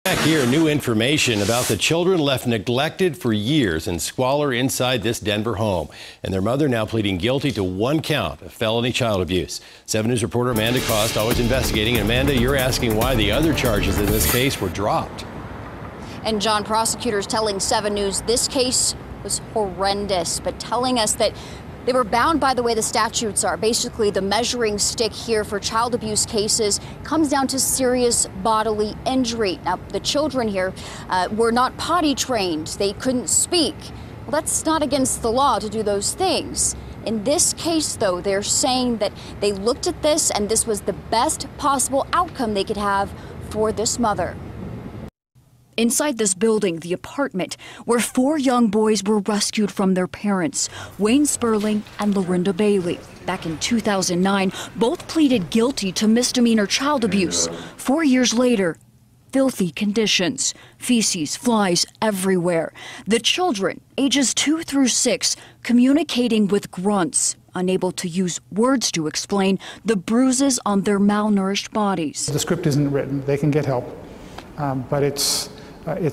Back here, new information about the children left neglected for years in squalor inside this Denver home, and their mother now pleading guilty to one count of felony child abuse. 7 News reporter Amanda Cost, always investigating. And Amanda, you're asking why the other charges in this case were dropped. And John, prosecutors telling 7 News this case was horrendous, but telling us that they were bound by the way the statutes are. Basically, the measuring stick here for child abuse cases comes down to serious bodily injury. Now, the children here were not potty trained. They couldn't speak. Well, that's not against the law to do those things. In this case, though, they're saying that they looked at this and this was the best possible outcome they could have for this mother. Inside this building, the apartment, where 4 young boys were rescued from their parents, Wayne Sperling and Lorinda Bailey. Back in 2009, both pleaded guilty to misdemeanor child abuse. 4 years later, filthy conditions, feces, flies everywhere. The children, ages 2 through 6, communicating with grunts, unable to use words to explain the bruises on their malnourished bodies. The script isn't written. They can get help, but it's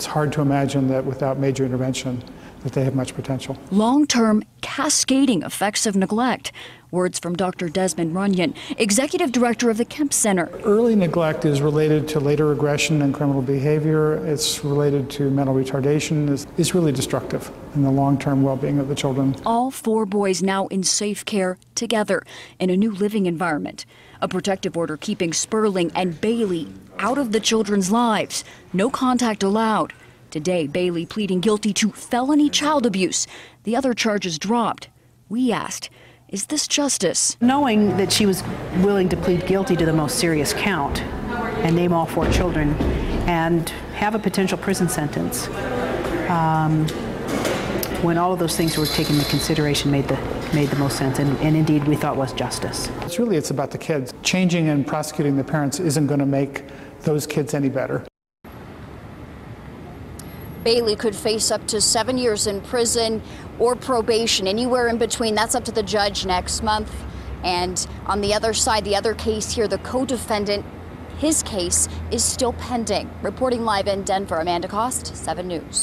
hard to imagine that without major intervention that they have much potential. Long-term cascading effects of neglect. Words from Dr. Desmond Runyon, executive director of the Kemp Center. Early neglect is related to later aggression and criminal behavior. It's related to mental retardation. It's really destructive in the long-term well-being of the children. All 4 boys now in safe care together in a new living environment. A protective order keeping Sperling and Bailey out of the children's lives. No contact allowed. Today, Bailey pleading guilty to felony child abuse. The other charges dropped. We asked, is this justice? Knowing that she was willing to plead guilty to the most serious count and name all 4 children and have a potential prison sentence, when all of those things were taken into consideration made the most sense, and indeed we thought was justice. It's about the kids. Changing and prosecuting the parents isn't going to make those kids any better. Bailey could face up to 7 years in prison or probation, anywhere in between. That's up to the judge next month. And on the other side, the other case here, the co-defendant, his case is still pending. Reporting live in Denver, Amanda Cost, 7 News.